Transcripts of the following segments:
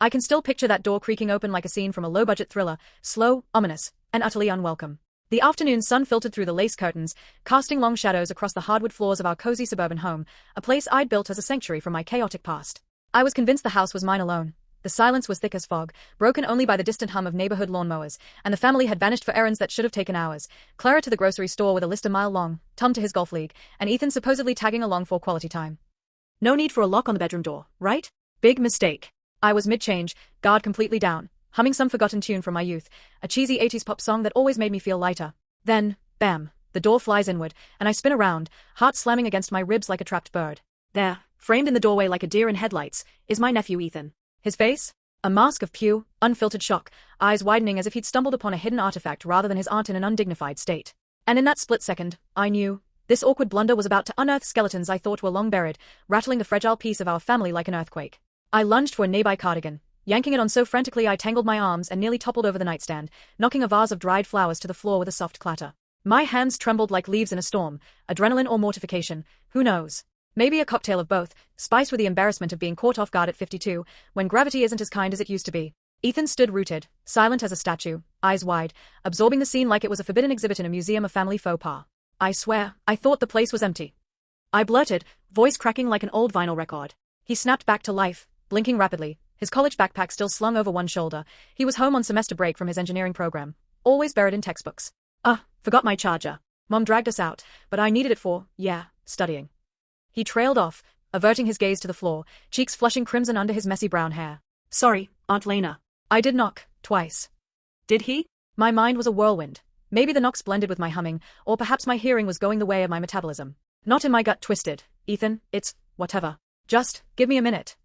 I can still picture that door creaking open like a scene from a low-budget thriller, slow, ominous, and utterly unwelcome. The afternoon sun filtered through the lace curtains, casting long shadows across the hardwood floors of our cozy suburban home, a place I'd built as a sanctuary from my chaotic past. I was convinced the house was mine alone. The silence was thick as fog, broken only by the distant hum of neighborhood lawnmowers, and the family had vanished for errands that should have taken hours. Clara to the grocery store with a list a mile long, Tom to his golf league, and Ethan supposedly tagging along for quality time. No need for a lock on the bedroom door, right? Big mistake. I was mid-change, guard completely down, humming some forgotten tune from my youth, a cheesy 80s pop song that always made me feel lighter. Then, bam, the door flies inward, and I spin around, heart slamming against my ribs like a trapped bird. There, framed in the doorway like a deer in headlights, is my nephew Ethan. His face? A mask of pure, unfiltered shock, eyes widening as if he'd stumbled upon a hidden artifact rather than his aunt in an undignified state. And in that split second, I knew. This awkward blunder was about to unearth skeletons I thought were long buried, rattling the fragile peace of our family like an earthquake. I lunged for a nearby cardigan, yanking it on so frantically I tangled my arms and nearly toppled over the nightstand, knocking a vase of dried flowers to the floor with a soft clatter. My hands trembled like leaves in a storm, adrenaline or mortification, who knows? Maybe a cocktail of both, spiced with the embarrassment of being caught off guard at 52, when gravity isn't as kind as it used to be. Ethan stood rooted, silent as a statue, eyes wide, absorbing the scene like it was a forbidden exhibit in a museum of family faux pas. I swear, I thought the place was empty. I blurted, voice cracking like an old vinyl record. He snapped back to life, blinking rapidly, his college backpack still slung over one shoulder. He was home on semester break from his engineering program, always buried in textbooks. Forgot my charger. Mom dragged us out, but I needed it for, studying. He trailed off, averting his gaze to the floor, cheeks flushing crimson under his messy brown hair. Sorry, Aunt Lena. I did knock, twice. Did he? My mind was a whirlwind. Maybe the knocks blended with my humming, or perhaps my hearing was going the way of my metabolism. Not in my gut twisted. Ethan, it's, whatever. Just, give me a minute.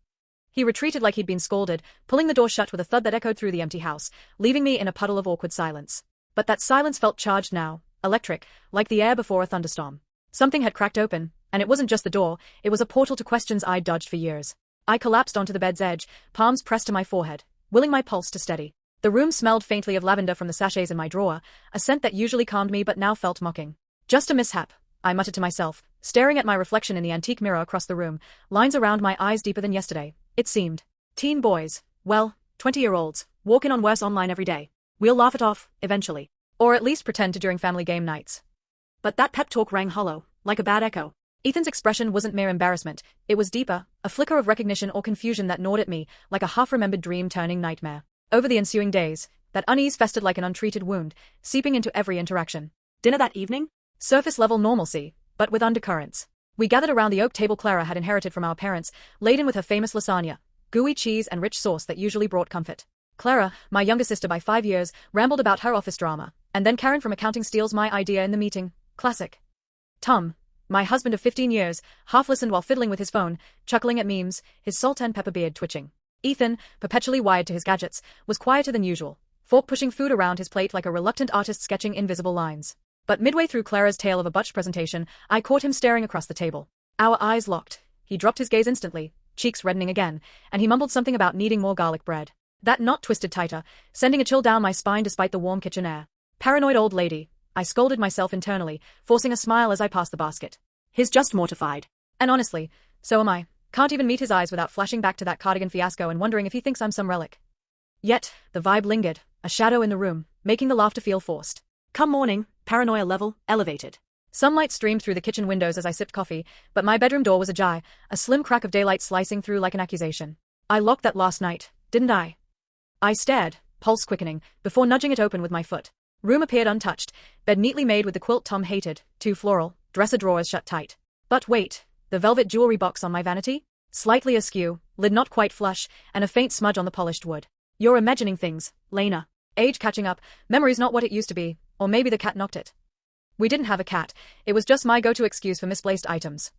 He retreated like he'd been scolded, pulling the door shut with a thud that echoed through the empty house, leaving me in a puddle of awkward silence. But that silence felt charged now, electric, like the air before a thunderstorm. Something had cracked open, and it wasn't just the door, it was a portal to questions I'd dodged for years. I collapsed onto the bed's edge, palms pressed to my forehead, willing my pulse to steady. The room smelled faintly of lavender from the sachets in my drawer, a scent that usually calmed me but now felt mocking. Just a mishap, I muttered to myself, staring at my reflection in the antique mirror across the room, lines around my eyes deeper than yesterday, it seemed. Teen boys, well, 20-year-olds, walk in on worse online every day. We'll laugh it off, eventually. Or at least pretend to during family game nights. But that pep talk rang hollow, like a bad echo. Ethan's expression wasn't mere embarrassment, it was deeper, a flicker of recognition or confusion that gnawed at me, like a half-remembered dream turning nightmare. Over the ensuing days, that unease festered like an untreated wound, seeping into every interaction. Dinner that evening? Surface-level normalcy, but with undercurrents. We gathered around the oak table Clara had inherited from our parents, laden with her famous lasagna, gooey cheese and rich sauce that usually brought comfort. Clara, my younger sister by 5 years, rambled about her office drama, and then Karen from accounting steals my idea in the meeting. Classic. Tom, my husband of 15 years, half listened while fiddling with his phone, chuckling at memes, his salt and pepper beard twitching. Ethan, perpetually wired to his gadgets, was quieter than usual, fork pushing food around his plate like a reluctant artist sketching invisible lines. But midway through Clara's tale of a botched presentation, I caught him staring across the table. Our eyes locked. He dropped his gaze instantly, cheeks reddening again, and he mumbled something about needing more garlic bread. That knot twisted tighter, sending a chill down my spine despite the warm kitchen air. Paranoid old lady, I scolded myself internally, forcing a smile as I passed the basket. He's just mortified. And honestly, so am I. Can't even meet his eyes without flashing back to that cardigan fiasco and wondering if he thinks I'm some relic. Yet, the vibe lingered, a shadow in the room, making the laughter feel forced. Come morning, paranoia level, elevated. Sunlight streamed through the kitchen windows as I sipped coffee, but my bedroom door was ajar, a slim crack of daylight slicing through like an accusation. I locked that last night, didn't I? I stared, pulse quickening, before nudging it open with my foot. Room appeared untouched, bed neatly made with the quilt Tom hated, 2 floral, dresser drawers shut tight. But wait, the velvet jewelry box on my vanity? Slightly askew, lid not quite flush, and a faint smudge on the polished wood. You're imagining things, Lena. Age catching up, memory's not what it used to be, or maybe the cat knocked it. We didn't have a cat, it was just my go-to excuse for misplaced items.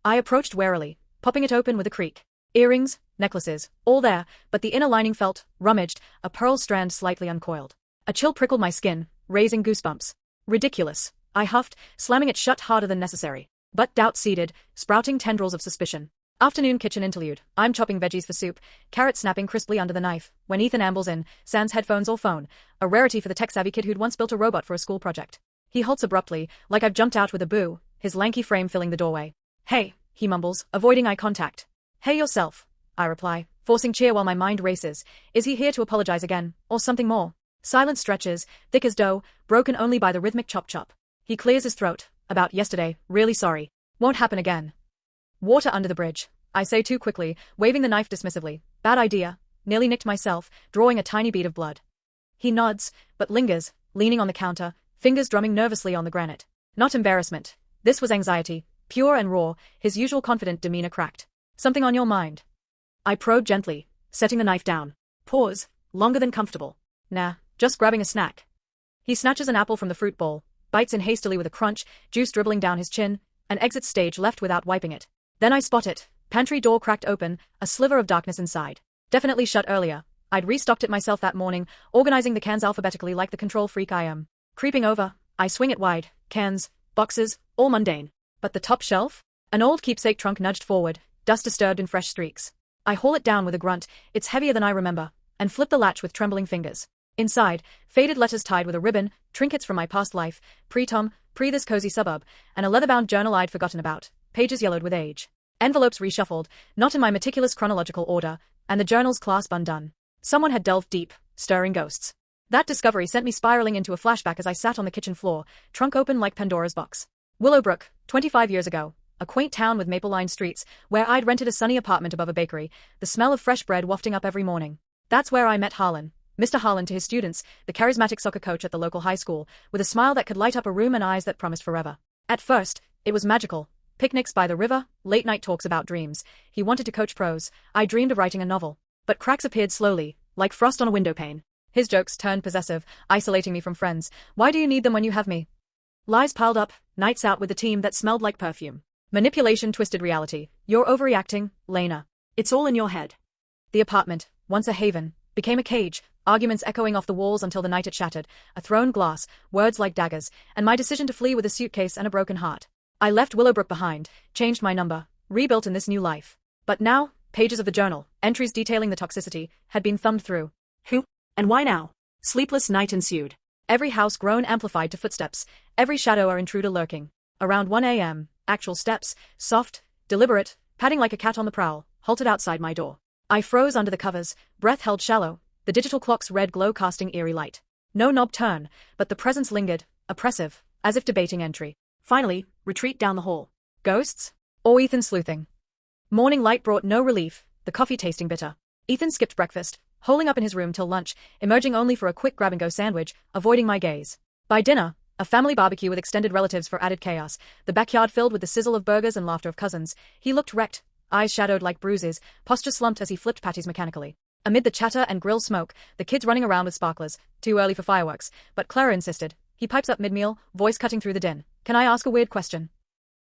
I approached warily, popping it open with a creak. Earrings, necklaces, all there, but the inner lining felt, rummaged, a pearl strand slightly uncoiled. A chill prickled my skin, raising goosebumps. Ridiculous, I huffed, slamming it shut harder than necessary. But doubt seeded, sprouting tendrils of suspicion. Afternoon kitchen interlude. I'm chopping veggies for soup, carrot snapping crisply under the knife, when Ethan ambles in, sans headphones or phone, a rarity for the tech-savvy kid who'd once built a robot for a school project. He halts abruptly, like I've jumped out with a boo, his lanky frame filling the doorway. Hey, he mumbles, avoiding eye contact. Hey yourself. I reply, forcing cheer while my mind races. Is he here to apologize again, or something more? Silence stretches, thick as dough, broken only by the rhythmic chop-chop. He clears his throat. About yesterday, really sorry. Won't happen again. Water under the bridge, I say too quickly, waving the knife dismissively. Bad idea. Nearly nicked myself, drawing a tiny bead of blood. He nods, but lingers, leaning on the counter, fingers drumming nervously on the granite. Not embarrassment. This was anxiety, pure and raw, his usual confident demeanor cracked. Something on your mind? I probe gently, setting the knife down. Pause, longer than comfortable. Nah, just grabbing a snack. He snatches an apple from the fruit bowl, bites in hastily with a crunch, juice dribbling down his chin, and exits stage left without wiping it. Then I spot it, pantry door cracked open, a sliver of darkness inside. Definitely shut earlier. I'd restocked it myself that morning, organizing the cans alphabetically like the control freak I am. Creeping over, I swing it wide, cans, boxes, all mundane. But the top shelf? An old keepsake trunk nudged forward, dust disturbed in fresh streaks. I haul it down with a grunt, it's heavier than I remember, and flip the latch with trembling fingers. Inside, faded letters tied with a ribbon, trinkets from my past life, pre-Tom, pre-this cozy suburb, and a leather-bound journal I'd forgotten about, pages yellowed with age. Envelopes reshuffled, not in my meticulous chronological order, and the journal's clasp undone. Someone had delved deep, stirring ghosts. That discovery sent me spiraling into a flashback as I sat on the kitchen floor, trunk open like Pandora's box. Willowbrook, 25 years ago, a quaint town with maple-lined streets, where I'd rented a sunny apartment above a bakery, the smell of fresh bread wafting up every morning. That's where I met Harlan. Mr. Harlan to his students, the charismatic soccer coach at the local high school, with a smile that could light up a room and eyes that promised forever. At first, it was magical. Picnics by the river, late-night talks about dreams. He wanted to coach pros. I dreamed of writing a novel. But cracks appeared slowly, like frost on a windowpane. His jokes turned possessive, isolating me from friends. Why do you need them when you have me? Lies piled up, nights out with the team that smelled like perfume. Manipulation twisted reality. You're overreacting, Lena. It's all in your head. The apartment, once a haven, became a cage, arguments echoing off the walls until the night it shattered, a thrown glass, words like daggers, and my decision to flee with a suitcase and a broken heart. I left Willowbrook behind, changed my number, rebuilt in this new life. But now, pages of the journal, entries detailing the toxicity, had been thumbed through. Who? And why now? Sleepless night ensued. Every house groan amplified to footsteps, every shadow or intruder lurking. Around 1 a.m., actual steps, soft, deliberate, padding like a cat on the prowl, halted outside my door. I froze under the covers, breath held shallow, the digital clock's red glow casting eerie light. No knob turn, but the presence lingered, oppressive, as if debating entry. Finally, retreat down the hall. Ghosts? Or Ethan sleuthing? Morning light brought no relief, the coffee tasting bitter. Ethan skipped breakfast, holing up in his room till lunch, emerging only for a quick grab-and-go sandwich, avoiding my gaze. By dinner, a family barbecue with extended relatives for added chaos, the backyard filled with the sizzle of burgers and laughter of cousins, he looked wrecked, eyes shadowed like bruises, posture slumped as he flipped patties mechanically. Amid the chatter and grill smoke, the kids running around with sparklers, too early for fireworks, but Clara insisted. He pipes up mid-meal, voice cutting through the din. Can I ask a weird question?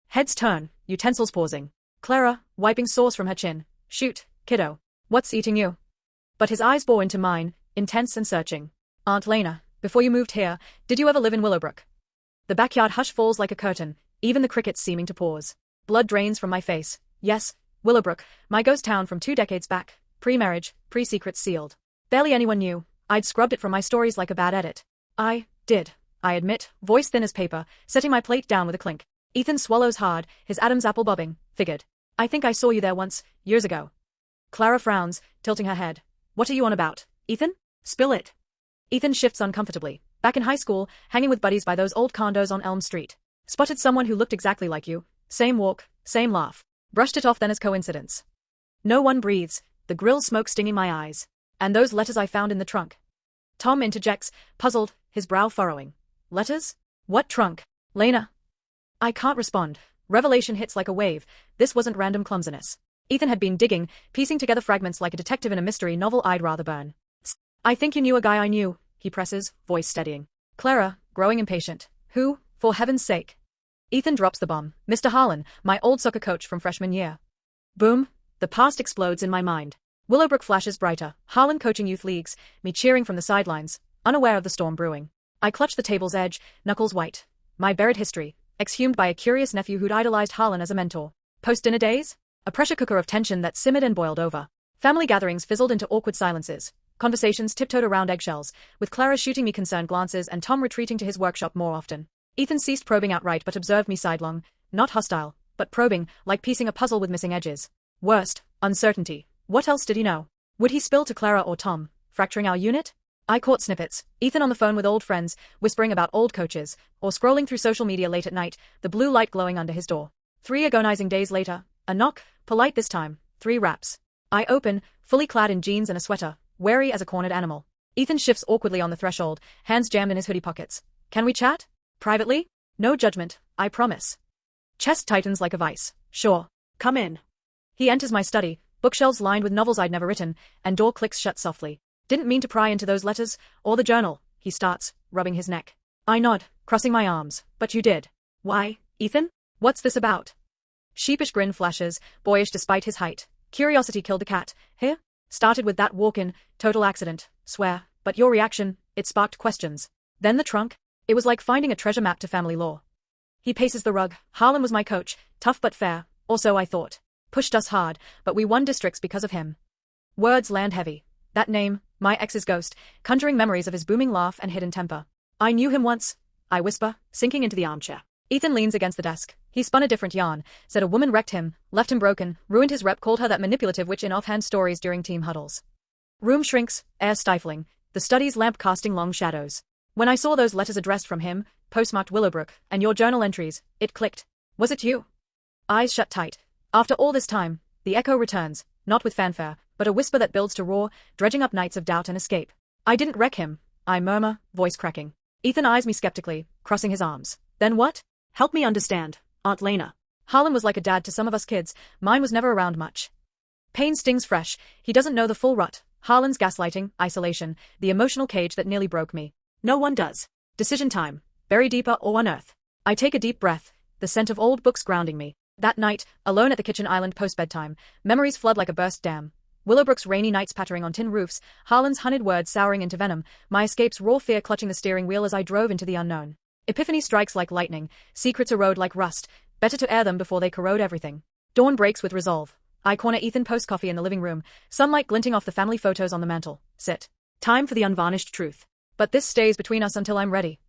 Heads turn, utensils pausing. Clara, wiping sauce from her chin. Shoot, kiddo. What's eating you? But his eyes bore into mine, intense and searching. Aunt Lena, before you moved here, did you ever live in Willowbrook? The backyard hush falls like a curtain, even the crickets seeming to pause. Blood drains from my face. Yes, Willowbrook, my ghost town from 2 decades back. Pre-marriage, pre-secrets sealed. Barely anyone knew. I'd scrubbed it from my stories like a bad edit. I did, I admit, voice thin as paper, setting my plate down with a clink. Ethan swallows hard, his Adam's apple bobbing. Figured. I think I saw you there once, years ago. Clara frowns, tilting her head. What are you on about, Ethan? Spill it. Ethan shifts uncomfortably. Back in high school, hanging with buddies by those old condos on Elm Street. Spotted someone who looked exactly like you. Same walk, same laugh. Brushed it off then as coincidence. No one breathes, the grill smoke stinging my eyes. And those letters I found in the trunk. Tom interjects, puzzled, his brow furrowing. Letters? What trunk? Lena. I can't respond. Revelation hits like a wave. This wasn't random clumsiness. Ethan had been digging, piecing together fragments like a detective in a mystery novel I'd rather burn. I think you knew a guy I knew, he presses, voice steadying. Clara, growing impatient. Who, for heaven's sake? Ethan drops the bomb. Mr. Harlan, my old soccer coach from freshman year. Boom. The past explodes in my mind. Willowbrook flashes brighter. Harlan coaching youth leagues, me cheering from the sidelines, unaware of the storm brewing. I clutch the table's edge, knuckles white. My buried history, exhumed by a curious nephew who'd idolized Harlan as a mentor. Post-dinner days? A pressure cooker of tension that simmered and boiled over. Family gatherings fizzled into awkward silences. Conversations tiptoed around eggshells, with Clara shooting me concerned glances and Tom retreating to his workshop more often. Ethan ceased probing outright but observed me sidelong, not hostile, but probing, like piecing a puzzle with missing edges. Worst, uncertainty. What else did he know? Would he spill to Clara or Tom, fracturing our unit? I caught snippets, Ethan on the phone with old friends, whispering about old coaches, or scrolling through social media late at night, the blue light glowing under his door. 3 agonizing days later, a knock, polite this time, 3 raps. I open, fully clad in jeans and a sweater, wary as a cornered animal. Ethan shifts awkwardly on the threshold, hands jammed in his hoodie pockets. Can we chat? Privately? No judgment, I promise. Chest tightens like a vice. Sure. Come in. He enters my study, bookshelves lined with novels I'd never written, and door clicks shut softly. Didn't mean to pry into those letters, or the journal, he starts, rubbing his neck. I nod, crossing my arms, but you did. Why, Ethan? What's this about? Sheepish grin flashes, boyish despite his height. Curiosity killed the cat. Here? Started with that walk-in, total accident, swear, but your reaction, it sparked questions. Then the trunk? It was like finding a treasure map to family lore. He paces the rug. Harlan was my coach, tough but fair, or so I thought. Pushed us hard, but we won districts because of him. Words land heavy. That name, my ex's ghost, conjuring memories of his booming laugh and hidden temper. I knew him once, I whisper, sinking into the armchair. Ethan leans against the desk. He spun a different yarn, said a woman wrecked him, left him broken, ruined his rep, called her that manipulative witch in offhand stories during team huddles. Room shrinks, air stifling, the study's lamp casting long shadows. When I saw those letters addressed from him, postmarked Willowbrook, and your journal entries, it clicked. Was it you? Eyes shut tight. After all this time, the echo returns, not with fanfare, but a whisper that builds to roar, dredging up nights of doubt and escape. I didn't wreck him, I murmur, voice cracking. Ethan eyes me skeptically, crossing his arms. Then what? Help me understand, Aunt Lena. Harlan was like a dad to some of us kids, mine was never around much. Pain stings fresh, he doesn't know the full rut. Harlan's gaslighting, isolation, the emotional cage that nearly broke me. No one does. Decision time. Bury deeper or unearth. I take a deep breath, the scent of old books grounding me. That night, alone at the kitchen island post-bedtime, memories flood like a burst dam. Willowbrook's rainy nights pattering on tin roofs, Harlan's honeyed words souring into venom, my escape's raw fear clutching the steering wheel as I drove into the unknown. Epiphany strikes like lightning, secrets erode like rust, better to air them before they corrode everything. Dawn breaks with resolve. I corner Ethan post-coffee in the living room, sunlight glinting off the family photos on the mantel. Sit. Time for the unvarnished truth. But this stays between us until I'm ready.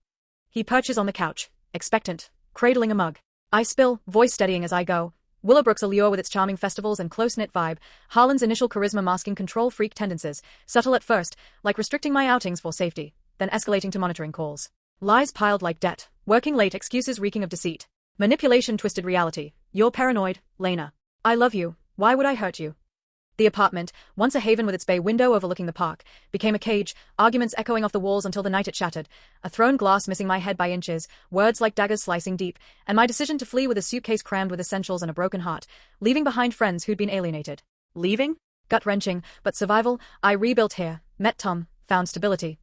He perches on the couch, expectant, cradling a mug. I spill, voice steadying as I go. Willowbrook's allure with its charming festivals and close-knit vibe, Harlan's initial charisma masking control freak tendencies, subtle at first, like restricting my outings for safety, then escalating to monitoring calls. Lies piled like debt, working late excuses reeking of deceit. Manipulation twisted reality. You're paranoid, Lena. I love you, why would I hurt you? The apartment, once a haven with its bay window overlooking the park, became a cage, arguments echoing off the walls until the night it shattered, a thrown glass missing my head by inches, words like daggers slicing deep, and my decision to flee with a suitcase crammed with essentials and a broken heart, leaving behind friends who'd been alienated. Leaving? Gut-wrenching, but survival. I rebuilt here, met Tom, found stability.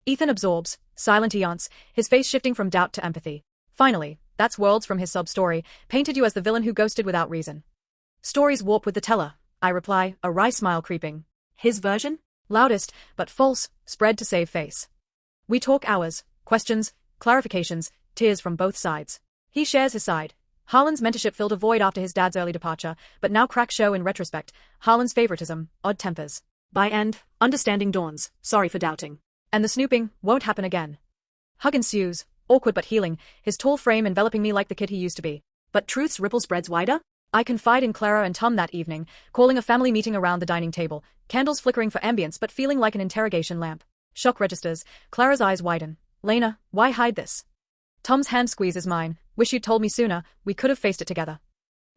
Ethan absorbs, silent eons, his face shifting from doubt to empathy. Finally, that's worlds from his sub-story, painted you as the villain who ghosted without reason. Stories warp with the teller, I reply, a wry smile creeping. His version? Loudest, but false, spread to save face. We talk hours, questions, clarifications, tears from both sides. He shares his side. Harlan's mentorship filled a void after his dad's early departure, but now cracks show in retrospect. Harlan's favoritism, odd tempers. By end, understanding dawns, sorry for doubting. And the snooping won't happen again. Hug ensues, awkward but healing, his tall frame enveloping me like the kid he used to be. But truth's ripple spreads wider? I confide in Clara and Tom that evening, calling a family meeting around the dining table, candles flickering for ambience but feeling like an interrogation lamp. Shock registers, Clara's eyes widen. Lena, why hide this? Tom's hand squeezes mine. Wish you'd told me sooner, we could have faced it together.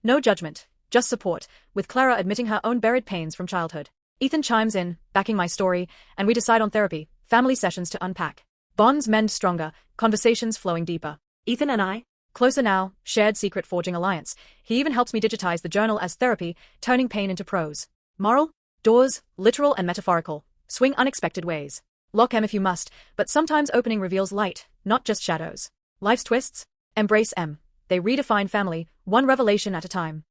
No judgment, just support, with Clara admitting her own buried pains from childhood. Ethan chimes in, backing my story, and we decide on therapy, family sessions to unpack. Bonds mend stronger, conversations flowing deeper. Ethan and I? Closer now, shared secret forging alliance. He even helps me digitize the journal as therapy, turning pain into prose. Moral? Doors, literal and metaphorical. Swing unexpected ways. Lock M if you must, but sometimes opening reveals light, not just shadows. Life's twists? Embrace M. They redefine family, one revelation at a time.